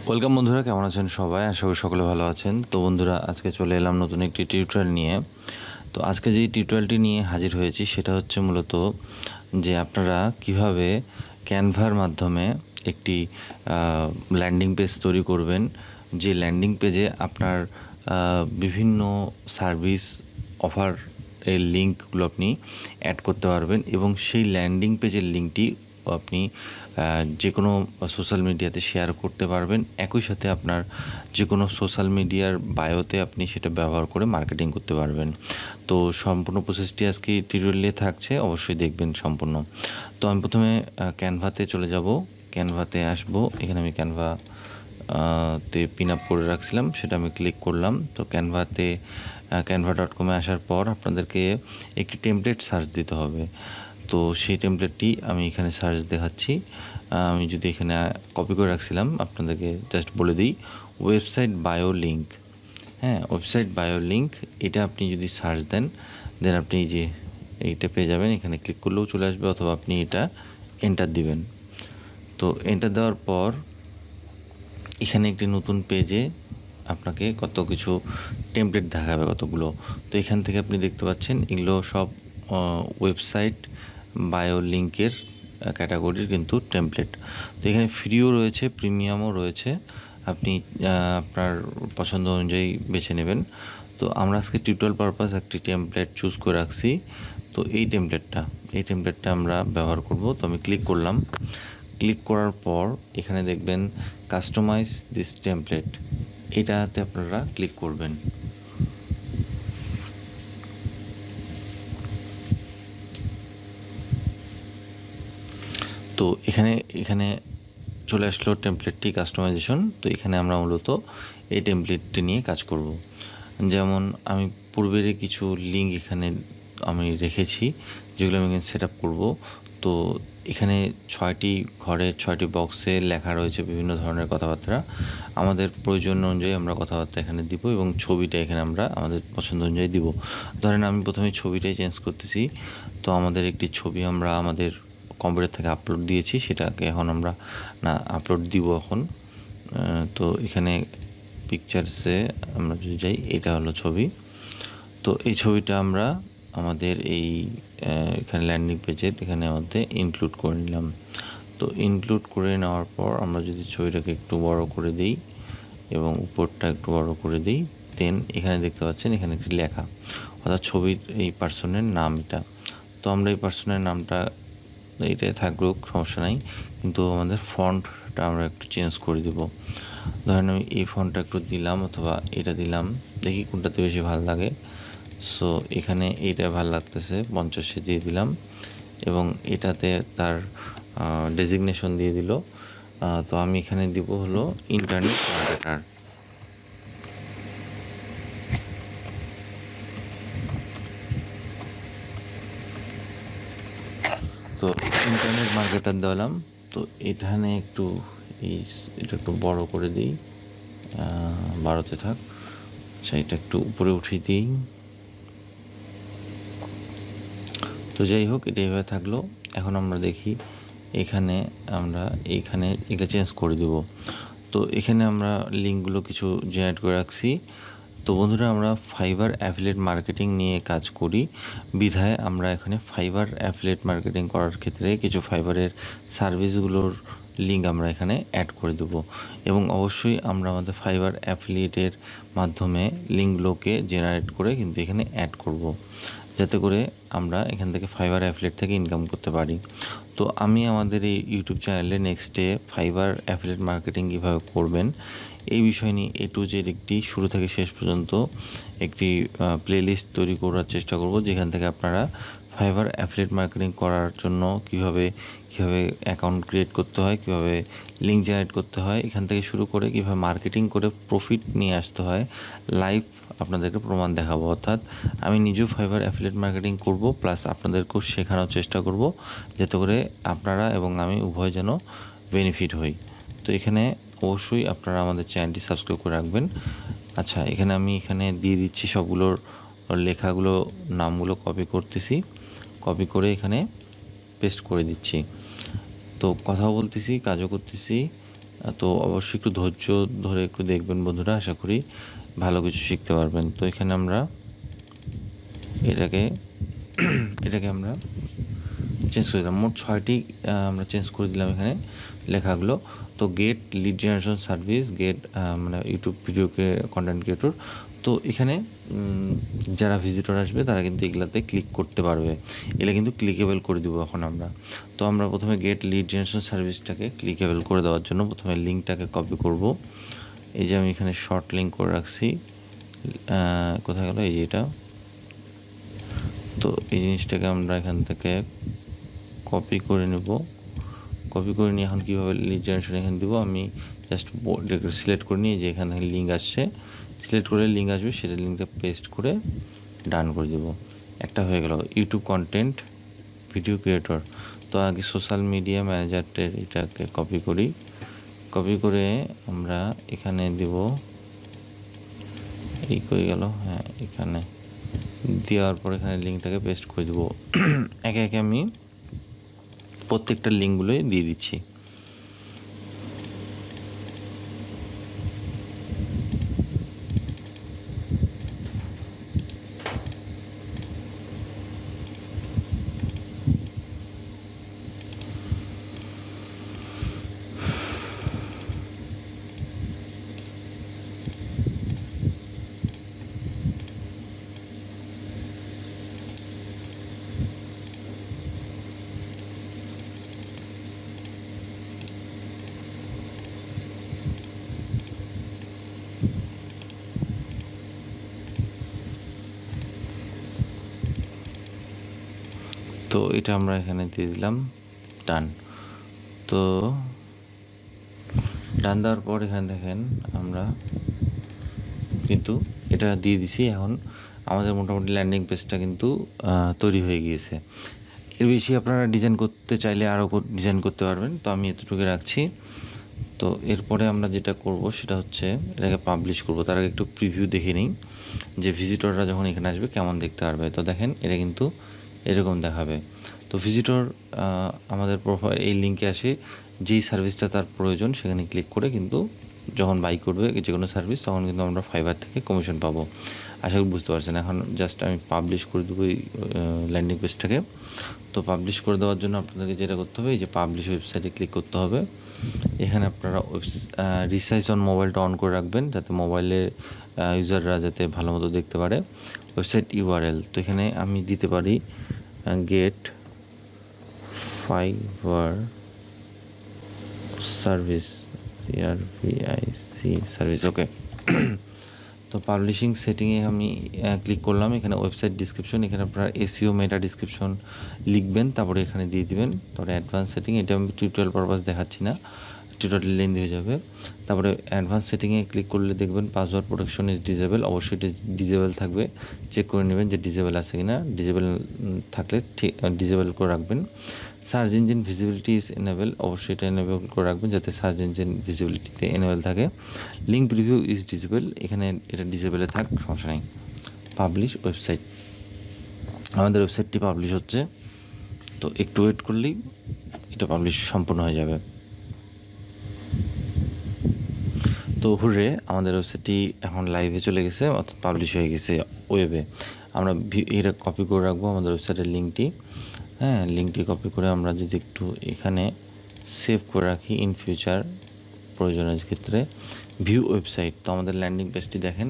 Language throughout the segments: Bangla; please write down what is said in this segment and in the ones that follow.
ওয়েলকাম বন্ধুরা, কেমন আছেন সবাই? আশা করি সকলে ভালো আছেন। তো বন্ধুরা, আজকে চলে এলাম নতুন একটি টিউটোরিয়াল নিয়ে। তো আজকে যেই টিউটোরিয়ালটি নিয়ে হাজির হয়েছি সেটা হচ্ছে মূলত যে আপনারা কিভাবে ক্যানভার মাধ্যমে একটি ল্যান্ডিং পেজ তৈরি করবেন, যে ল্যান্ডিং পেজে আপনার বিভিন্ন সার্ভিস অফার এর লিঙ্কগুলো আপনি অ্যাড করতে পারবেন এবং সেই ল্যান্ডিং পেজের লিঙ্কটি আপনি যে কোনো সোশ্যাল মিডিয়াতে শেয়ার করতে পারবেন। একই সাথে আপনার যে কোনো সোশ্যাল মিডিয়ার বায়োতে আপনি সেটা ব্যবহার করে মার্কেটিং করতে পারবেন। তো সম্পূর্ণ প্রসেসটি আজকে টিউটোরিয়ালে থাকছে, অবশ্যই দেখবেন সম্পূর্ণ। তো আমি প্রথমে ক্যানভাতে চলে যাব, ক্যানভাতে আসবো। এখানে আমি তে পিন আপ করে রাখছিলাম, সেটা আমি ক্লিক করলাম। তো canva.com-এ আসার পর আপনাদেরকে একটি টেমপ্লেট সার্চ দিতে হবে। তো সেই টেমপ্লেটটি আমি এখানে সার্চ দেখাচ্ছি। আমি যদি এখানে কপি করে রাখছিলাম, আপনাদেরকে জাস্ট বলে দিই, ওয়েবসাইট বায়ো লিঙ্ক। হ্যাঁ, ওয়েবসাইট বায়ো লিঙ্ক, এটা আপনি যদি সার্চ দেন দেন আপনি যে এইটা পেয়ে যাবেন। এখানে ক্লিক করলেও চলে আসবে, অথবা আপনি এটা এন্টার দিবেন। তো এন্টার দেওয়ার পর এখানে একটি নতুন পেজে আপনাকে কত কিছু টেমপ্লেট দেখাবে, কতগুলো। তো এখান থেকে আপনি দেখতে পাচ্ছেন এগুলো সব ওয়েবসাইট বায়ো লিঙ্কের ক্যাটাগরির কিন্তু টেমপ্লেট। তো এখানে ফ্রিও রয়েছে, প্রিমিয়ামও রয়েছে, আপনি আপনার পছন্দ অনুযায়ী বেছে নেবেন। তো আমরা আজকে টিউটোরিয়াল পারপাস একটি টেমপ্লেট চুজ করে রাখছি। তো এই টেমপ্লেটটা আমরা ব্যবহার করব। তো আমি ক্লিক করলাম। ক্লিক করার পর এখানে দেখবেন কাস্টমাইজ দিস টেমপ্লেট, এটাতে আপনারা ক্লিক করবেন। তো এখানে চলে আসলো টেমপ্লেটটি কাস্টমাইজেশন। তো এখানে আমরা মূলত এই টেমপ্লেটটি নিয়ে কাজ করব। যেমন আমি পূর্বেরই কিছু লিঙ্ক এখানে আমি রেখেছি, যেগুলো আমি এখানে সেট আপ করবো। তো এখানে 6টি ঘরে 6টি বক্সে লেখা রয়েছে বিভিন্ন ধরনের কথাবার্তা। আমাদের প্রয়োজন অনুযায়ী আমরা কথাবার্তা এখানে দিব এবং ছবিটা এখানে আমরা আমাদের পছন্দ অনুযায়ী দিব। ধরেন আমি প্রথমে ছবিটাই চেঞ্জ করতেছি। তো আমাদের একটি ছবি আমরা আমাদের কম্পিউটার থেকে আপলোড দিয়েছি, সেটাকে এখন আমরা আপলোড দিব এখন। তো এখানে পিকচারসে আমরা যদি যাই, এটা হলো ছবি। তো এই ছবিটা আমরা আমাদের এখানে ল্যান্ডিং পেজের এখানে মধ্যে ইনক্লুড করে নিলাম। তো ইনক্লুড করে নেওয়ার পর আমরা যদি ছবিটাকে একটু বড় করে দিই এবং উপরটা একটু বড় করে দিই, দেন এখানে দেখতে পাচ্ছেন এখানে একটি লেখা, অর্থাৎ ছবির এই পার্সনের নাম এটা। তো আমরা এই পার্সনের নামটা এইটাই থাকুক, সমস্যা নাই, কিন্তু আমাদের ফন্টটা আমরা একটু চেঞ্জ করে দেব। ধরেন আমি এই ফন্টটা একটু দিলাম অথবা এটা দিলাম, দেখি কোনটাতে বেশি ভালো লাগে। সো এখানে এইটা ভালো লাগতেছে, 50 দিয়ে দিলাম এবং এটাতে তার ডেজিগনেশন দিয়ে দিল। তো আমি এখানে দিব হলো ইন্টারনেট মার্কেটার। তো ইন্টারনেট মার্কেটার দিলাম। তো এখানে এটা একটু বড় করে দিই, 12তে থাক। আচ্ছা, এটা একটু উপরে উঠিয়ে দিই। তো যাই হোক, এটা এইভাবে থাকলো। এখন আমরা দেখি এখানে এগুলো চেঞ্জ করে দেব। তো এখানে আমরা লিঙ্কগুলো কিছু জেনারেট করে রাখছি। তো বন্ধুরা, আমরা ফাইবার অ্যাফিলিয়েট মার্কেটিং নিয়ে কাজ করি বিধায় আমরা এখানে ফাইবার অ্যাফিলিয়েট মার্কেটিং করার ক্ষেত্রে কিছু ফাইবারের সার্ভিসগুলোর লিঙ্ক আমরা এখানে অ্যাড করে দেব এবং অবশ্যই আমরা আমাদের ফাইবার অ্যাফিলিয়েটের মাধ্যমে লিঙ্কগুলোকে জেনারেট করে কিন্তু এখানে অ্যাড করব, যাতে করে আমরা এখান থেকে ফাইবার অ্যাফিলিয়েট থেকে ইনকাম করতে পারি। তো আমি আমাদের এই ইউটিউব চ্যানেলে নেক্সটে ফাইবার অ্যাফিলিয়েট মার্কেটিং কীভাবে করবেন এই বিষয় নিয়ে A to Z একটি শুরু থেকে শেষ পর্যন্ত একটি প্লেলিস্ট তৈরি করার চেষ্টা করব, যেখান থেকে আপনারা ফাইবার অ্যাফিলিয়েট মার্কেটিং করার জন্য কীভাবে অ্যাকাউন্ট ক্রিয়েট করতে হয়, কীভাবে লিঙ্ক জেনারেট করতে হয়, এখান থেকে শুরু করে কীভাবে মার্কেটিং করে প্রফিট নিয়ে আসতে হয়, লাইভ আপনাদেরকে প্রমাণ দেখাবো। অর্থাৎ আমি নিজেও ফাইবার অ্যাফিলিয়েট মার্কেটিং করব, প্লাস আপনাদেরকেও শেখানোর চেষ্টা করব, যাতে করে আপনারা এবং আমি উভয় যেন বেনিফিট হই। তো এখানে অবশ্যই আপনারা আমাদের চ্যানেলটি সাবস্ক্রাইব করে রাখবেন। আচ্ছা, আমি এখানে দিয়ে দিচ্ছি সবগুলোর লেখাগুলো, নামগুলো কপি করতেছি, কপি করে এখানে পেস্ট করে দিচ্ছি। তো কথাও বলতেছি, কাজও করতেছি। তো অবশ্যই একটু ধৈর্য ধরে একটু দেখবেন বন্ধুরা, আশা করি ভালো কিছু শিখতে পারবেন। তো এখানে আমরা এটাকে আমরা চেঞ্জ করে দিলাম। মোট 6টি আমরা চেঞ্জ করে দিলাম এখানে লেখাগুলো। তো get lead generation service, get মানে ইউটিউব ভিডিও কন্টেন্ট ক্রিয়েটর। তো এখানে যারা ভিজিটর আসবে তারা কিন্তু এগুলাতে ক্লিক করতে পারবে, এগুলো কিন্তু ক্লিকেবল করে দেবো এখন আমরা। তো আমরা প্রথমে গেট লিড জেনারেশন সার্ভিসটাকে ক্লিকেবল করে দেওয়ার জন্য প্রথমে লিঙ্কটাকে কপি করব। এই যে আমি এখানে শর্ট লিঙ্ক করে রাখছি, কোথায় গেল, এই যে এটা। তো এই জিনিসটাকে আমরা এখান থেকে কপি করে নেব। কপি করে নিয়ে এখন কীভাবে লিড জেনারেশন এখানে দেবো, আমি জাস্ট সিলেক্ট করে নিয়ে যে এখান থেকে লিঙ্ক আসছে, সিলেক্ট করে লিঙ্ক আসবে, সেটা লিঙ্কটা পেস্ট করে ডান করে দেবো। একটা হয়ে গেল ইউটিউব কন্টেন্ট ভিডিও ক্রিয়েটর। তো আগে সোশ্যাল মিডিয়া ম্যানেজারটের এটাকে কপি করি, কপি করে আমরা এখানে দেব, এই করে গেল, হ্যাঁ এখানে দেওয়ার পর এখানে লিঙ্কটাকে পেস্ট করে দেবো। একে একে আমি প্রত্যেকটা লিঙ্কগুলোই দিয়ে দিচ্ছি। তো এটা আমরা এখানে দিয়ে দিলাম ডান। তো ডান দেওয়ার পর এখানে দেখেন আমরা কিন্তু এটা দিয়ে দিছি। এখন আমাদের মোটামুটি ল্যান্ডিং পেজটা কিন্তু তৈরি হয়ে গিয়েছে। এর বেশি আপনারা ডিজাইন করতে চাইলে আরও ডিজাইন করতে পারবেন, তো আমি এতটুকু রাখছি। তো এরপরে আমরা যেটা করব সেটা হচ্ছে এটাকে পাবলিশ করব। তার আগে একটু প্রিভিউ দেখে নিই যে ভিজিটররা যখন এখানে আসবে কেমন দেখতে পারবে। তো দেখেন এটা কিন্তু এরকম দেখাবে। তো ভিজিটর আমাদের প্রোফাইল এই লিঙ্কে আসে, যেই সার্ভিসটা তার প্রয়োজন সেখানে ক্লিক করে কিন্তু যখন বাই করবে যে কোনো সার্ভিস, তখন কিন্তু আমরা ফাইবার থেকে কমিশন পাবো। আশা করি বুঝতে পারছেন। এখন জাস্ট আমি পাবলিশ করে দেবো এই ল্যান্ডিং পেজটাকে। তো পাবলিশ করে দেওয়ার জন্য আপনাদেরকে যেটা করতে হবে, এই যে পাবলিশ ওয়েবসাইটে ক্লিক করতে হবে। এখানে আপনারা রিসাইজ অন মোবাইলটা অন করে রাখবেন, যাতে মোবাইলের ইউজাররা যাতে ভালো মতো দেখতে পারে। ওয়েবসাইট ইউআরএল, তো এখানে আমি দিতে পারি গেট ফাইবার সার্ভিস, সার্ভিস, ওকে। তো পাবলিশিং সেটিংয়ে আমি ক্লিক করলাম। এখানে ওয়েবসাইট ডিসক্রিপশন, এখানে আপনার এসইও মেটা ডিসক্রিপশন লিখবেন, তারপরে এখানে দিয়ে দিবেন। তারপরে অ্যাডভান্স সেটিং, এটা আমি টিউটোরিয়াল পারপাস দেখাচ্ছি না, টিউটোরিয়াল লেন্থি হয়ে যাবে। তারপরে অ্যাডভান্স সেটিংয়ে ক্লিক করলে দেখবেন পাসওয়ার্ড প্রোটেকশন ইজ ডিজেবল, অবশ্যই এটা ডিজেবল থাকবে, চেক করে নেবেন যে ডিজেবল আছে কিনা। ডিজেবল থাকলে ঠিক ডিজেবল করে রাখবেন। Search engine visibility is enable, অবশ্যই এটা এনেবল করে রাখবেন যাতে সার্চ ইঞ্জিন ভিজিবিলিটিতে এনেবল থাকে। লিঙ্ক প্রিভিউ ইজ ডিজেবল, এখানে এটা ডিজেবলে থাক, সমস্যা নেই। পাবলিশ ওয়েবসাইট, আমাদের ওয়েবসাইটটি পাবলিশ হচ্ছে। তো একটু ওয়েট করলেই এটা পাবলিশ সম্পূর্ণ হয়ে যাবে। তো হুররে, আমাদের ওয়েবসাইটটি এখন লাইভে চলে গেছে, অর্থাৎ পাবলিশ হয়ে গেছে ওয়েবে। আমরা এটা কপি করে রাখবো আমাদের ওয়েবসাইটের লিঙ্কটি। হ্যাঁ, লিঙ্কটি কপি করে আমরা যদি একটু এখানে সেভ করে রাখি ইন ফিউচার প্রয়োজনের ক্ষেত্রে। ভিউ ওয়েবসাইট, তো আমাদের ল্যান্ডিং পেজটি দেখেন,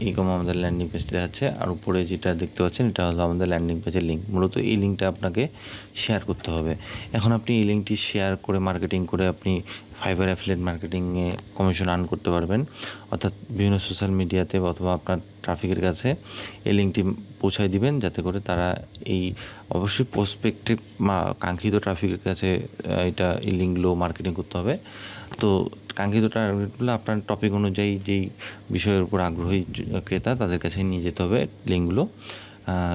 এইরকম আমাদের ল্যান্ডিং পেজটি দেখাচ্ছে। আর উপরে যেটা দেখতে পাচ্ছেন এটা হলো আমাদের ল্যান্ডিং পেজের লিঙ্ক। মূলত এই লিঙ্কটা আপনাকে শেয়ার করতে হবে। এখন আপনি এই লিঙ্কটি শেয়ার করে মার্কেটিং করে আপনি ফাইবার অ্যাফিলিয়েট মার্কেটিংয়ে কমিশন আর্ন করতে পারবেন, অর্থাৎ বিভিন্ন সোশ্যাল মিডিয়াতে অথবা আপনার ট্রাফিকের কাছে এই লিঙ্কটি পৌঁছায় দিবেন, যাতে করে তারা এই অবশ্যই প্রসপেক্টিভ কাঙ্ক্ষিত ট্রাফিকের কাছে এটা এই লিঙ্কগুলো মার্কেটিং করতে হবে। তো কাঙ্ক্ষিত টার্গেটগুলো আপনার টপিক অনুযায়ী যেই বিষয়ের উপর আগ্রহী ক্রেতা তাদের কাছে নিয়ে যেতে হবে লিঙ্কগুলো।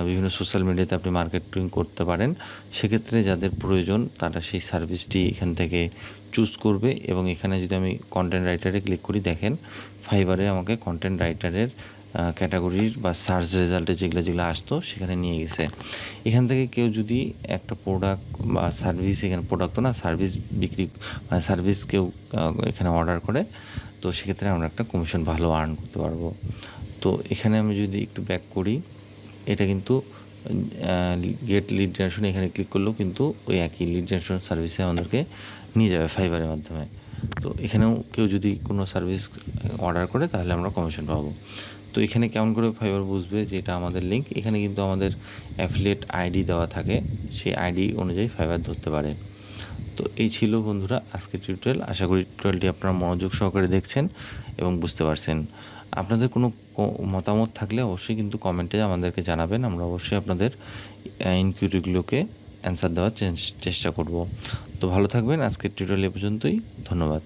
বিভিন্ন সোশ্যাল মিডিয়াতে আপনি মার্কেটিং করতে পারেন। সেক্ষেত্রে যাদের প্রয়োজন তারা সেই সার্ভিসটি এখান থেকে চুজ করবে। এবং এখানে যদি আমি কন্টেন্ট রাইটারে ক্লিক করি, দেখেন ফাইবারে আমাকে কন্টেন্ট রাইটারের ক্যাটাগরির বা সার্চ রেজাল্টে যেগুলো আসতো সেখানে নিয়ে গেছে। এখান থেকে কেউ যদি একটা প্রোডাক্ট বা সার্ভিস, এখানে প্রোডাক্ট তো না, সার্ভিস বিক্রি মানে সার্ভিস কেউ এখানে অর্ডার করে, তো সেক্ষেত্রে আমরা একটা কমিশন ভালো আর্ন করতে পারবো। তো এখানে আমি যদি একটু ব্যাক করি, এটা কিন্তু গেট লিড জেনারেশন, এখানে ক্লিক করলেও কিন্তু ওই একই লিড জেনারেশন সার্ভিসে আমাদেরকে নিয়ে যাবে ফাইবারের মাধ্যমে। তো এখানেও কেউ যদি কোনো সার্ভিস অর্ডার করে তাহলে আমরা কমিশন পাবো। তো এখানে কেমন করে ফাইবার বুঝবে যে এটা আমাদের লিঙ্ক? এখানে কিন্তু আমাদের অ্যাফিলিয়েট আইডি দেওয়া থাকে, সেই আইডি অনুযায়ী ফাইবার ধরতে পারে। তো এই ছিল বন্ধুরা আজকের টিউটোরিয়াল। আশা করি টিউটোরিয়ালটি আপনারা মনোযোগ সহকারে দেখছেন এবং বুঝতে পারছেন। আপনাদের কোনো মতামত থাকলে অবশ্যই কিন্তু কমেন্টে আমাদেরকে জানাবেন, আমরা অবশ্যই আপনাদের ইনকুয়ারিগুলোকে অ্যান্সার দেওয়ার চেষ্টা করব। তো ভালো থাকবেন, আজকের টিউটোরিয়াল এ পর্যন্তই। ধন্যবাদ।